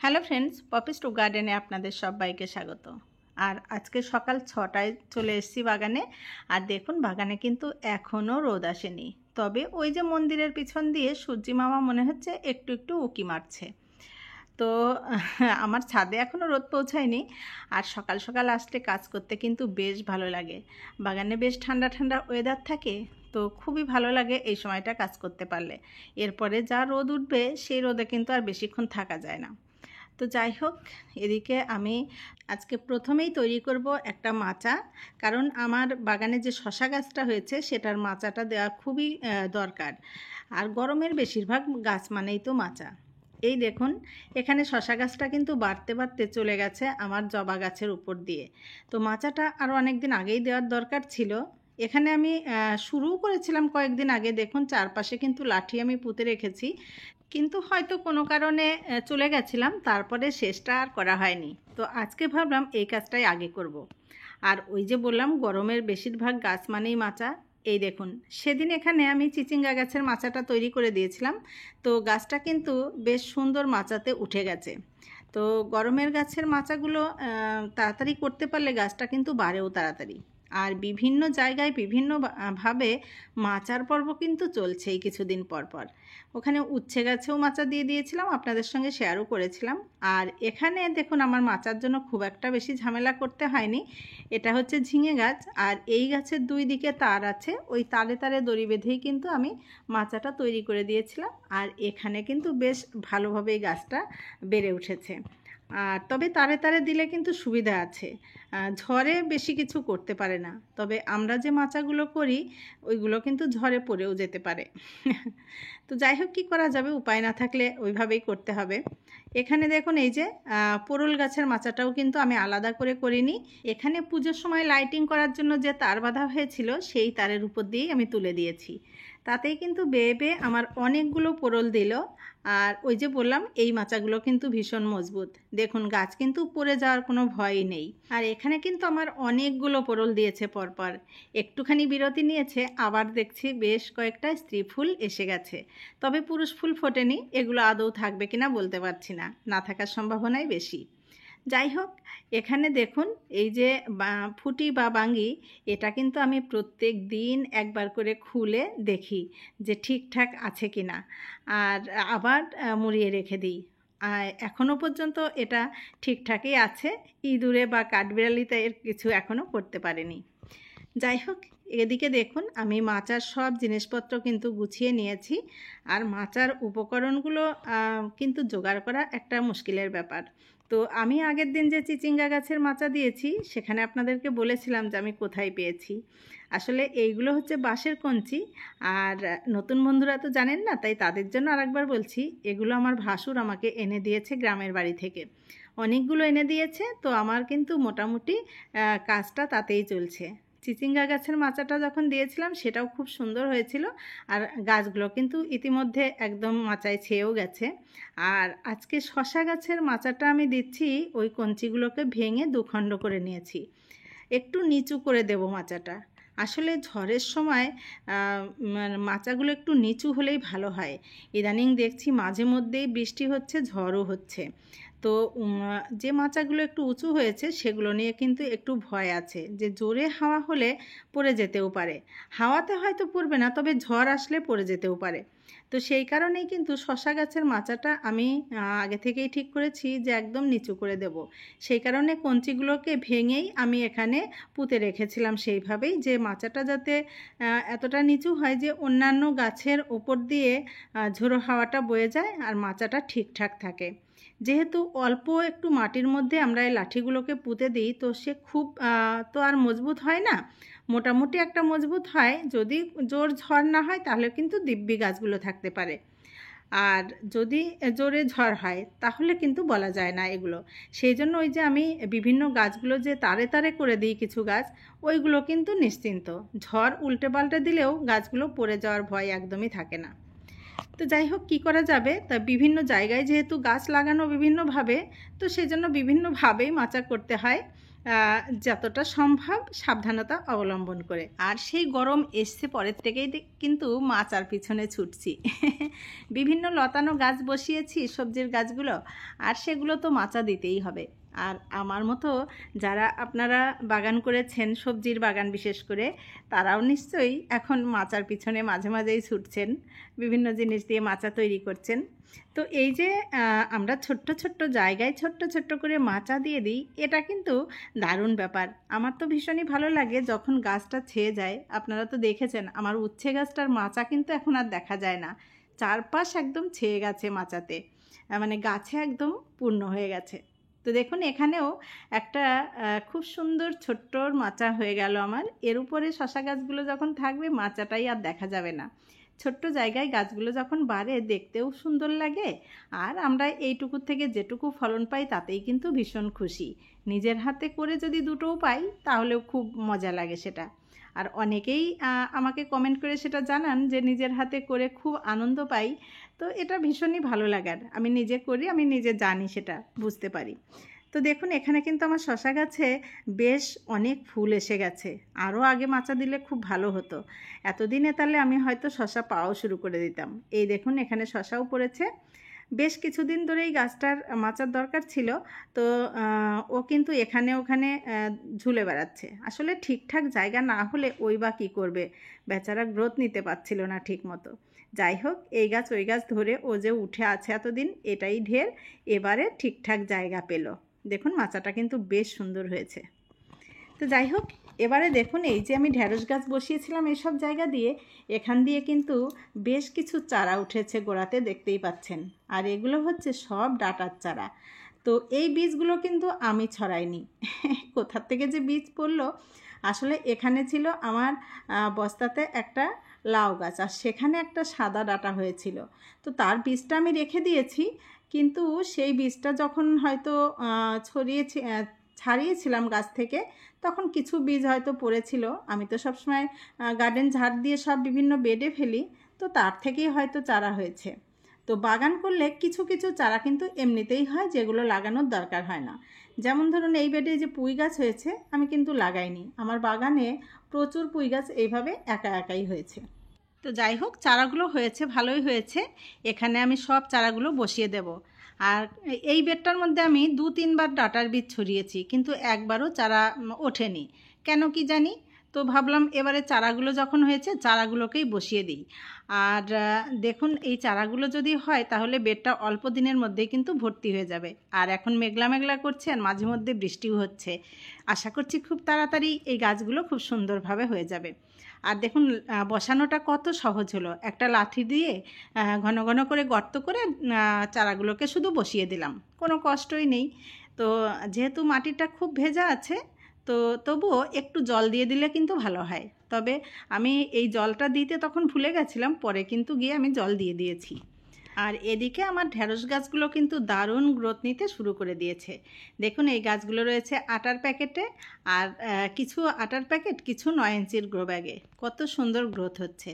Hello friends, Poppy's two গার্ডেনে আপনাদের সবাইকে স্বাগত। আর আজকে সকাল 6টায় চলে এসেছি বাগানে। আর দেখুন, বাগানে কিন্তু এখনও রোদ আসেনি, তবে ওই যে মন্দিরের পিছন দিয়ে সূর্যি মামা মনে হচ্ছে একটু একটু উঁকি মারছে। তো আমার ছাদে এখনও রোদ পৌঁছায়নি। আর সকাল সকাল আসলে কাজ করতে কিন্তু বেশ ভালো লাগে। বাগানে বেশ ঠান্ডা ঠান্ডা ওয়েদার থাকে, তো খুবই ভালো লাগে এই সময়টা কাজ করতে পারলে। এরপরে যা রোদ উঠবে সেই রোদে কিন্তু আর বেশিক্ষণ থাকা যায় না। তো যাই হোক, এদিকে আমি আজকে প্রথমেই তৈরি করব একটা মাচা। কারণ আমার বাগানে যে শশা গাছটা হয়েছে সেটার মাচাটা দেওয়া খুবই দরকার। আর গরমের বেশিরভাগ গাছ মানেই তো মাচা। এই দেখুন, এখানে শশা গাছটা কিন্তু বাড়তে বাড়তে চলে গেছে আমার জবা গাছের উপর দিয়ে। তো মাচাটা আরও অনেক দিন আগেই দেওয়ার দরকার ছিল। এখানে আমি শুরুও করেছিলাম কয়েকদিন আগে। দেখুন, চারপাশে কিন্তু লাঠি আমি পুঁতে রেখেছি, কিন্তু হয়তো কোনো কারণে চলে গেছিলাম, তারপরে শেষটা আর করা হয়নি। তো আজকে ভাবলাম এই কাজটাই আগে করব। আর ওই যে বললাম, গরমের বেশিরভাগ গাছ মানেই মাচা। এই দেখুন, সেদিন এখানে আমি চিচিঙ্গা গাছের মাচাটা তৈরি করে দিয়েছিলাম। তো গাছটা কিন্তু বেশ সুন্দর মাচাতে উঠে গেছে। তো গরমের গাছের মাচাগুলো তাড়াতাড়ি করতে পারলে গাছটা কিন্তু বাড়েও তাড়াতাড়ি। আর বিভিন্ন জায়গায় বিভিন্নভাবে মাচার পর্ব কিন্তু চলছেই কিছুদিন পর পর। ওখানে উচ্ছে গাছেও মাচা দিয়ে দিয়েছিলাম, আপনাদের সঙ্গে শেয়ারও করেছিলাম। আর এখানে দেখুন, আমার মাচার জন্য খুব একটা বেশি ঝামেলা করতে হয়নি। এটা হচ্ছে ঝিঙে গাছ, আর এই গাছের দুই দিকে তার আছে, ওই তারে তারে দড়ি বেঁধেই কিন্তু আমি মাচাটা তৈরি করে দিয়েছিলাম। আর এখানে কিন্তু বেশ ভালোভাবে এই গাছটা বেড়ে উঠেছে। আর তবে তারে তারে দিলে কিন্তু সুবিধা আছে, ঝড়ে বেশি কিছু করতে পারে না। তবে আমরা যে মাচাগুলো করি ওইগুলো কিন্তু ঝড়ে পড়েও যেতে পারে। তো যাই হোক, কী করা যাবে, উপায় না থাকলে ওইভাবেই করতে হবে। এখানে দেখুন, এই যে পোরল গাছের মাচাটাও কিন্তু আমি আলাদা করে করিনি। এখানে পুজোর সময় লাইটিং করার জন্য যে তার বাঁধা হয়েছিল সেই তারের উপর দিয়েই আমি তুলে দিয়েছি। তাতেই কিন্তু বেয়ে বেয়ে আমার অনেকগুলো পোরল দিল। আর ওই যে বললাম, এই মাচাগুলো কিন্তু ভীষণ মজবুত। দেখুন, গাছ কিন্তু পড়ে যাওয়ার কোনো ভয়ই নেই। আর এখানে কিন্তু আমার অনেকগুলো পোরল দিয়েছে পরপর। একটুখানি বিরতি নিয়েছে, আবার দেখছি বেশ কয়েকটা স্ত্রী ফুল এসে গেছে। তবে পুরুষ ফুল ফোটেনি, এগুলো আদৌ থাকবে কিনা বলতে পারছি না, না থাকার সম্ভাবনাই বেশি। যাই হোক, এখানে দেখুন, এই যে ফুটি বা বাঙ্গি, এটা কিন্তু আমি প্রত্যেক দিন একবার করে খুলে দেখি যে ঠিকঠাক আছে কি না, আর আবার মুড়িয়ে রেখে দিই। এখনও পর্যন্ত এটা ঠিকঠাকই আছে। ইঁদুরে বা কাঠবিড়ালিতে এর কিছু এখনও করতে পারেনি। যাই হোক, এদিকে দেখুন, আমি মাচার সব জিনিসপত্র কিন্তু গুছিয়ে নিয়েছি। আর মাচার উপকরণগুলো কিন্তু জোগাড় করা একটা মুশকিলের ব্যাপার। তো আমি আগের দিন যে চিচিঙ্গা গাছের মাচা দিয়েছি সেখানে আপনাদেরকে বলেছিলাম যে আমি কোথায় পেয়েছি। আসলে এইগুলো হচ্ছে বাঁশের কঞ্চি। আর নতুন বন্ধুরা তো জানেন না, তাই তাদের জন্য আরেকবার বলছি, এগুলো আমার ভাসুর আমাকে এনে দিয়েছে গ্রামের বাড়ি থেকে। অনেকগুলো এনে দিয়েছে, তো আমার কিন্তু মোটামুটি কাজটা তাতেই চলছে। চিচিঙ্গা গাছের মাচাটা যখন দিয়েছিলাম সেটাও খুব সুন্দর হয়েছিল। আর গাছগুলো কিন্তু ইতিমধ্যে একদম মাচায় ছেয়েও গেছে। আর আজকে শশা গাছের মাচাটা আমি দিচ্ছি, ওই কঞ্চিগুলোকে ভেঙে দুখণ্ড করে নিয়েছি। একটু নিচু করে দেব মাচাটা। আসলে ঝড়ের সময় মাচাগুলো একটু নিচু হলেই ভালো হয়। ইদানিং দেখছি মাঝে মধ্যেই বৃষ্টি হচ্ছে, ঝড়ও হচ্ছে। তো যে মাচাগুলো একটু উঁচু হয়েছে সেগুলো নিয়ে কিন্তু একটু ভয় আছে যে জোরে হাওয়া হলে পড়ে যেতেও পারে। হাওয়াতে হয়তো পড়বে না, তবে ঝড় আসলে পড়ে যেতেও পারে। তো সেই কারণেই কিন্তু শশা গাছের মাচাটা আমি আগে থেকেই ঠিক করেছি যে একদম নিচু করে দেব। সেই কারণে কঞ্চিগুলোকে ভেঙেই আমি এখানে পুঁতে রেখেছিলাম সেইভাবেই, যে মাচাটা যাতে এতটা নিচু হয় যে অন্যান্য গাছের ওপর দিয়ে ঝোড়ো হাওয়াটা বয়ে যায় আর মাচাটা ঠিকঠাক থাকে। যেহেতু অল্প একটু মাটির মধ্যে আমরা এই লাঠিগুলোকে পুঁতে দিই, তো সে খুব তো আর মজবুত হয় না, মোটামুটি একটা মজবুত হয়। যদি জোর ঝড় না হয় তাহলে কিন্তু দিব্যি গাছগুলো থাকতে পারে। আর যদি জোরে ঝড় হয় তাহলে কিন্তু বলা যায় না এগুলো। সেই জন্য ওই যে আমি বিভিন্ন গাছগুলো যে তারে তারে করে দিই কিছু গাছ, ওইগুলো কিন্তু নিশ্চিন্ত, ঝড় উল্টে পাল্টে দিলেও গাছগুলো পড়ে যাওয়ার ভয় একদমই থাকে না। তো যাই হোক, কী করা যাবে, তা বিভিন্ন জায়গায় যেহেতু গাছ লাগানো বিভিন্নভাবে, তো সেজন্য বিভিন্নভাবেই মাচা করতে হয়। যতটা সম্ভব সাবধানতা অবলম্বন করে। আর সেই গরম এসছে পরের থেকেই কিন্তু মাচার পিছনে ছুটছি। বিভিন্ন লতানো গাছ বসিয়েছি, সবজির গাছগুলো, আর সেগুলো তো মাচা দিতেই হবে। আর আমার মতো যারা আপনারা বাগান করেছেন, সবজির বাগান বিশেষ করে, তারাও নিশ্চয়ই এখন মাচার পিছনে মাঝে মাঝেই ছুটছেন, বিভিন্ন জিনিস দিয়ে মাচা তৈরি করছেন। তো এই যে আমরা ছোট্ট ছোট্ট জায়গায় ছোট্ট ছোট্ট করে মাচা দিয়ে দিই, এটা কিন্তু দারুণ ব্যাপার। আমার তো ভীষণই ভালো লাগে যখন গাছটা ছেয়ে যায়। আপনারা তো দেখেছেন আমার উচ্ছে গাছটার মাচা কিন্তু এখন আর দেখা যায় না, চারপাশ একদম ছেয়ে গেছে মাচাতে, মানে গাছে একদম পূর্ণ হয়ে গেছে। তো দেখুন এখানেও একটা খুব সুন্দর ছোট্ট মাচা হয়ে গেল আমার। এর উপরে শশা গাছগুলো যখন থাকবে মাচাটাই আর দেখা যাবে না। ছোট্ট জায়গায় গাছগুলো যখন বাড়ে দেখতেও সুন্দর লাগে, আর আমরা এইটুকু থেকে যেটুকু ফলন পাই তাতেই কিন্তু ভীষণ খুশি। নিজের হাতে করে যদি দুটোও পাই তাহলেও খুব মজা লাগে সেটা। আর অনেকেই আমাকে কমেন্ট করে সেটা জানান যে নিজের হাতে করে খুব আনন্দ পাই। তো এটা ভীষণই ভালো লাগার। আমি নিজে করি, আমি নিজে জানি, সেটা বুঝতে পারি। তো দেখুন এখানে কিন্তু আমার শশা গাছে বেশ অনেক ফুল এসে গেছে। আরও আগে মাচা দিলে খুব ভালো হতো। এতদিনে তাহলে আমি হয়তো শশা পাওয়াও শুরু করে দিতাম। এই দেখুন এখানে শশাও পড়েছে। বেশ কিছুদিন ধরেই গাছটার মাচার দরকার ছিল, তো ও কিন্তু এখানে ওখানে ঝুলে বেড়াচ্ছে। আসলে ঠিকঠাক জায়গা না হলে ওই বা কী করবে, বেচারা গ্রোথ নিতে পারছিল না ঠিক মতো। যাই হোক, এই গাছ ওই গাছ ধরে ও যে উঠে আছে এতদিন, এটাই ঢের। এবারে ঠিকঠাক জায়গা পেল। দেখুন মাচাটা কিন্তু বেশ সুন্দর হয়েছে। তো যাই হোক, এবারে দেখুন এই যে আমি ঢ্যাঁড়স গাছ বসিয়েছিলাম এইসব জায়গা দিয়ে, এখান দিয়ে কিন্তু বেশ কিছু চারা উঠেছে গোড়াতে, দেখতেই পাচ্ছেন। আর এগুলো হচ্ছে সব ডাঁটার চারা। তো এই বীজগুলো কিন্তু আমি ছড়াইনি। কোথার থেকে যে বীজ পড়লো, আসলে এখানে ছিল আমার বস্তাতে একটা লাউ গাছ, আর সেখানে একটা সাদা ডাঁটা হয়েছিল। তো তার বীজটা আমি রেখে দিয়েছি, কিন্তু সেই বীজটা যখন হয়তো ছাড়িয়েছিলাম গাছ থেকে, তখন কিছু বীজ হয়তো পড়েছিল। আমি তো সবসময় গার্ডেন ঝাড় দিয়ে সব বিভিন্ন বেডে ফেলি, তো তার থেকেই হয়তো চারা হয়েছে। তো বাগান করলে কিছু কিছু চারা কিন্তু এমনিতেই হয়, যেগুলো লাগানোর দরকার হয় না। যেমন ধরুন এই বেডে যে পুঁই গাছ হয়েছে, আমি কিন্তু লাগাইনি। আমার বাগানে প্রচুর পুঁই গাছ এইভাবে একা একাই হয়েছে। তো যাই হোক, চারাগুলো হয়েছে, ভালোই হয়েছে। এখানে আমি সব চারাগুলো বসিয়ে দেব। আর এই বেডটার মধ্যে আমি 2-3 বার ডাঁটার বীজ ছড়িয়েছি, কিন্তু একবারও চারা ওঠেনি, কেন কি জানি। তো ভাবলাম এবারে চারাগুলো যখন হয়েছে চারাগুলোকেই বসিয়ে দিই। আর দেখুন এই চারাগুলো যদি হয় তাহলে বেডটা অল্প দিনের মধ্যেই কিন্তু ভর্তি হয়ে যাবে। আর এখন মেঘলা মেঘলা করছে, আর মাঝে মধ্যে বৃষ্টিও হচ্ছে। আশা করছি খুব তাড়াতাড়ি এই গাছগুলো খুব সুন্দরভাবে হয়ে যাবে। আর দেখুন বসানোটা কত সহজ হলো। একটা লাঠি দিয়ে ঘন ঘন করে গর্ত করে চারাগুলোকে শুধু বসিয়ে দিলাম, কোনো কষ্টই নেই। তো যেহেতু মাটিটা খুব ভেজা আছে, তো তবুও একটু জল দিয়ে দিলে কিন্তু ভালো হয়। তবে আমি এই জলটা দিতে তখন ভুলে গেছিলাম, পরে কিন্তু গিয়ে আমি জল দিয়ে দিয়েছি। আর এদিকে আমার ঢ্যাঁড়স গাছগুলো কিন্তু দারুণ গ্রোথ নিতে শুরু করে দিয়েছে। দেখুন এই গাছগুলো রয়েছে আটার প্যাকেটে, আর কিছু আটার প্যাকেট, কিছু 9 ইঞ্চির গ্রো ব্যাগে। কত সুন্দর গ্রোথ হচ্ছে।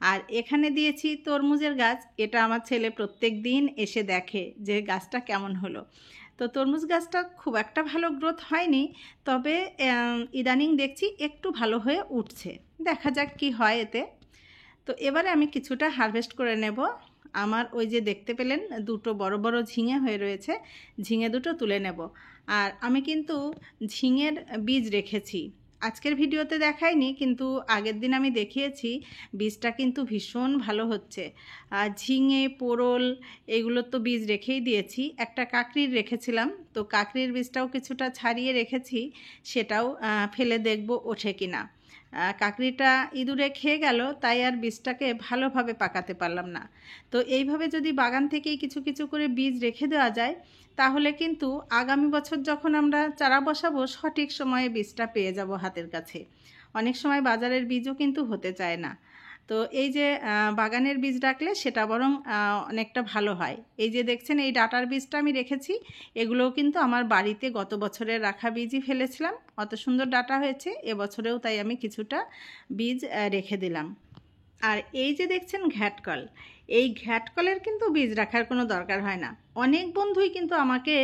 আর এখানে দিয়েছি তরমুজের গাছ। এটা আমার ছেলে প্রত্যেক দিন এসে দেখে যে গাছটা কেমন হলো। তো তরমুজ গাছটা খুব একটা ভালো গ্রোথ হয়নি, তবে ইদানিং দেখছি একটু ভালো হয়ে উঠছে। দেখা যাক কি হয় এতে। তো এবারে আমি কিছুটা হারভেস্ট করে নেব। আমার ওই যে দেখতে পেলেন দুটো বড় বড় ঝিঙে হয়ে রয়েছে, ঝিঙে দুটো তুলে নেব। আর আমি কিন্তু ঝিঙের বীজ রেখেছি, আজকের ভিডিওতে দেখাইনি, কিন্তু আগের দিন আমি দেখিয়েছি। বীজটা কিন্তু ভীষণ ভালো হচ্ছে। আর ঝিঙে, পোড়ল এগুলোর তো বীজ রেখেই দিয়েছি। একটা কাকড়ির রেখেছিলাম, তো কাকড়ির বীজটাও কিছুটা ছাড়িয়ে রেখেছি, সেটাও ফেলে দেখব ওঠে কিনা। কাকড়িটা ইঁদুরে খেয়ে গেল, তাই আর বীজটাকে ভালোভাবে পাকাতে পারলাম না। তো এইভাবে যদি বাগান থেকেই কিছু কিছু করে বীজ রেখে দেওয়া যায়, তাহলে কিন্তু আগামী বছর যখন আমরা চারা বসাবো সঠিক সময়ে বীজটা পেয়ে যাব হাতের কাছে। অনেক সময় বাজারের বীজও কিন্তু হতে চায় না। তো এই যে বাগানের বীজ রাখলে সেটা বরং অনেকটা ভালো হয়। এই যে দেখছেন এই ডাঁটার বীজটা আমি রেখেছি, এগুলোও কিন্তু আমার বাড়িতে গত বছরের রাখা বীজই ফেলেছিলাম। অত সুন্দর ডাঁটা হয়েছে এবছরেও, তাই আমি কিছুটা বীজ রেখে দিলাম। আর এই যে দেখছেন ঘ্যাটকল, এই ঘ্যাটকলের কিন্তু বীজ রাখার কোনো দরকার হয় না। অনেক বন্ধুই কিন্তু আমাকে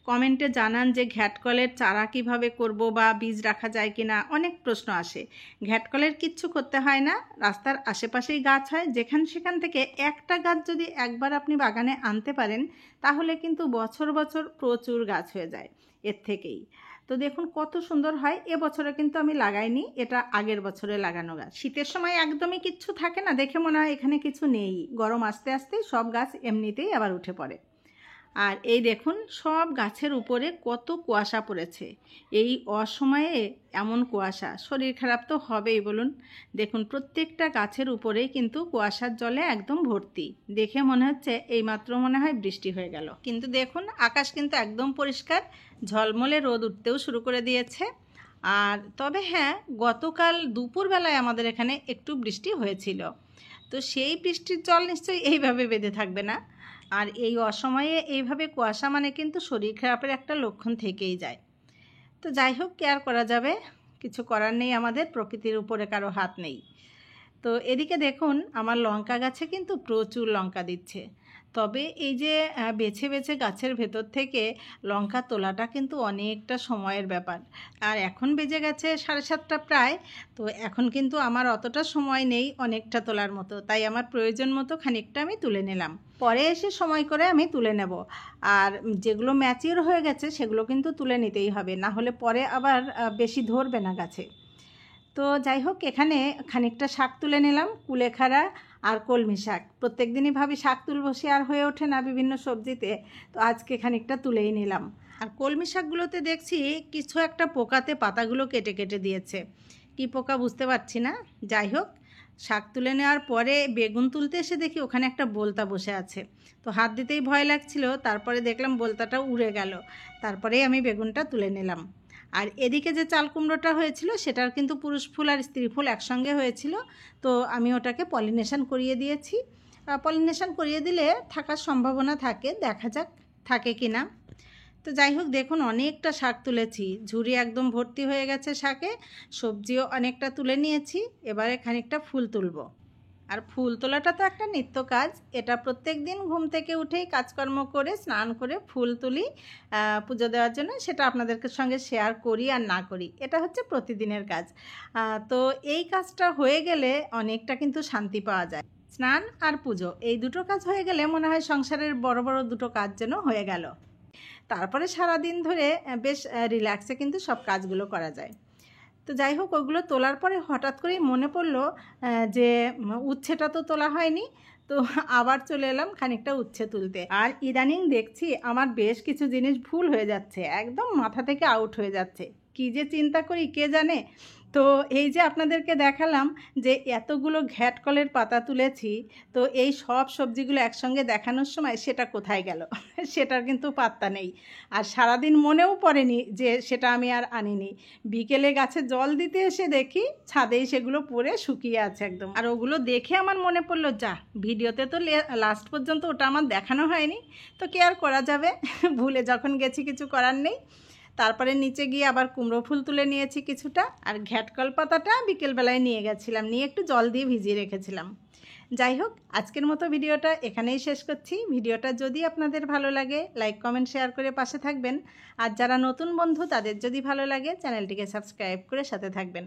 কমেন্টে জানান যে ঘ্যাটকলের চারা কিভাবে করব বা বীজ রাখা যায় কিনা, অনেক প্রশ্ন আসে। ঘ্যাটকলের কিচ্ছু করতে হয় না, রাস্তার আশেপাশেই গাছ হয়, সেখান থেকে একটা গাছ যদি একবার আপনি বাগানে আনতে পারেন তাহলে কিন্তু বছর বছর প্রচুর গাছ হয়ে যায় এর থেকেই। তো দেখুন কত সুন্দর হয়। এবছরে কিন্তু আমি লাগাইনি, এটা আগের বছরে লাগানো গাছ। শীতের সময় একদমই কিচ্ছু থাকে না, দেখে মনে হয় এখানে কিছু নেই। গরম আস্তে আস্তে সব গাছ এমনিতেই আবার উঠে পড়ে। আর এই দেখুন সব গাছের উপরে কত কুয়াশা পড়েছে। এই অসময়ে এমন কুয়াশা, শরীর খারাপ তো হবেই বলুন। দেখুন প্রত্যেকটা গাছের উপরেই কিন্তু কুয়াশার জলে একদম ভর্তি। দেখে মনে হচ্ছে এইমাত্র মনে হয় বৃষ্টি হয়ে গেল। কিন্তু দেখুন আকাশ কিন্তু একদম পরিষ্কার, ঝলমলে রোদ উঠতেও শুরু করে দিয়েছে। আর তবে হ্যাঁ, গতকাল দুপুরবেলায় আমাদের এখানে একটু বৃষ্টি হয়েছিল। তো সেই বৃষ্টির জল নিশ্চয়ই এইভাবে বেঁধে থাকবে না। আর এই অসময়ে এইভাবে কুয়াশা মানে কিন্তু শরীর খারাপের একটা লক্ষণ থেকেই যায়। তো যাই হোক, কেয়ার করা যাবে, কিছু করার নেই, আমাদের প্রকৃতির উপরে কারো হাত নেই। তো এদিকে দেখুন আমার লঙ্কা গাছে কিন্তু প্রচুর লঙ্কা দিচ্ছে। তবে এই যে বেছে বেছে গাছের ভেতর থেকে লঙ্কা তোলাটা কিন্তু অনেকটা সময়ের ব্যাপার। আর এখন বেজে গেছে 7:30 প্রায়। তো এখন কিন্তু আমার অতটা সময় নেই অনেকটা তোলার মতো, তাই আমার প্রয়োজন মতো খানিকটা আমি তুলে নিলাম, পরে এসে সময় করে আমি তুলে নেব। আর যেগুলো ম্যাচিওর হয়ে গেছে সেগুলো কিন্তু তুলে নিতেই হবে, না হলে পরে আবার বেশি ধরবে না গাছে। তো যাই হোক, এখানে খানিকটা শাক তুলে নিলাম, কুলেখাড়া আর কলমি শাক। প্রত্যেক দিনই ভাবি শাক তুলবো, সে আর হয়ে ওঠে না বিভিন্ন সবজিতে, তো আজকে খানিকটা তুলেই নিলাম। আর কলমি শাকগুলোতে দেখছি কিছু একটা পোকাতে পাতাগুলো কেটে কেটে দিয়েছে, কি পোকা বুঝতে পারছি না। যাই হোক, শাক তুলে নেওয়ার পরে বেগুন তুলতে এসে দেখি ওখানে একটা বোলতা বসে আছে। তো হাত দিতেই ভয় লাগছিল, তারপরে দেখলাম বোলতাটা উড়ে গেল, তারপরেই আমি বেগুনটা তুলে নিলাম। আর এদিকে যে চাল কুমড়োটা হয়েছিল সেটার কিন্তু পুরুষ ফুল আর স্ত্রী ফুল একসঙ্গে হয়েছিল, তো আমি ওটাকে পলিনেশন করিয়ে দিয়েছি। পলিনেশন করিয়ে দিলে থাকার সম্ভাবনা থাকে, দেখা যাক থাকে কি না। তো যাই হোক, দেখুন অনেকটা শাক তুলেছি, ঝুড়ি একদম ভর্তি হয়ে গেছে শাকে। সবজিও অনেকটা তুলে নিয়েছি, এবারে খানিকটা ফুল তুলব। আর ফুল তোলাটা তো একটা নিত্য কাজ, এটা প্রত্যেক দিন ঘুম থেকে উঠেই কাজকর্ম করে স্নান করে ফুল তুলি পুজো দেওয়ার জন্য। সেটা আপনাদেরকে সঙ্গে শেয়ার করি আর না করি, এটা হচ্ছে প্রতিদিনের কাজ। তো এই কাজটা হয়ে গেলে অনেকটা কিন্তু শান্তি পাওয়া যায়। স্নান আর পুজো এই দুটো কাজ হয়ে গেলে মনে হয় সংসারের বড় বড় দুটো কাজ যেন হয়ে গেল। তারপরে সারা দিন ধরে বেশ রিল্যাক্সে কিন্তু সব কাজগুলো করা যায়। তো যাই হোক, ওগুলো তোলার পরে হঠাৎ করেই মনে পড়লো যে উচ্ছেটা তো তোলা হয়নি। তো আবার চলে এলাম খানিকটা উচ্ছে তুলতে। আর ইদানিং দেখছি আমার বেশ কিছু জিনিস ভুল হয়ে যাচ্ছে, একদম মাথা থেকে আউট হয়ে যাচ্ছে, কী যে চিন্তা করি কে জানে। তো এই যে আপনাদেরকে দেখালাম যে এতগুলো ঘ্যাটকলের পাতা তুলেছি, তো এই সব সবজিগুলো একসঙ্গে দেখানোর সময় সেটা কোথায় গেল সেটার কিন্তু পাত্তা নেই। আর সারাদিন মনেও পড়েনি যে সেটা আমি আর আনিনি। বিকেলে গাছে জল দিতে এসে দেখি ছাদেই সেগুলো পড়ে শুকিয়ে আছে একদম। আর ওগুলো দেখে আমার মনে পড়লো, যা ভিডিওতে তো লাস্ট পর্যন্ত ওটা আমার দেখানো হয়নি, তো কি আর করা যাবে ভুলে যখন গেছি কিছু করার নেই। তারপরে নিচে গিয়ে আবার কুমড়ো ফুল তুলে নিয়েছি কিছুটা, আর ঘ্যাটকল পাতাটা বিকেলবেলায় নিয়ে গেছিলাম, নিয়ে একটু জল দিয়ে ভিজিয়ে রেখেছিলাম। যাই হোক, আজকের মতো ভিডিওটা এখানেই শেষ করছি। ভিডিওটা যদি আপনাদের ভালো লাগে লাইক কমেন্ট শেয়ার করে পাশে থাকবেন। আর যারা নতুন বন্ধু তাদের যদি ভালো লাগে চ্যানেলটিকে সাবস্ক্রাইব করে সাথে থাকবেন।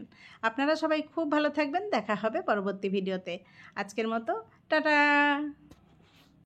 আপনারা সবাই খুব ভালো থাকবেন, দেখা হবে পরবর্তী ভিডিওতে। আজকের মতো টাটা।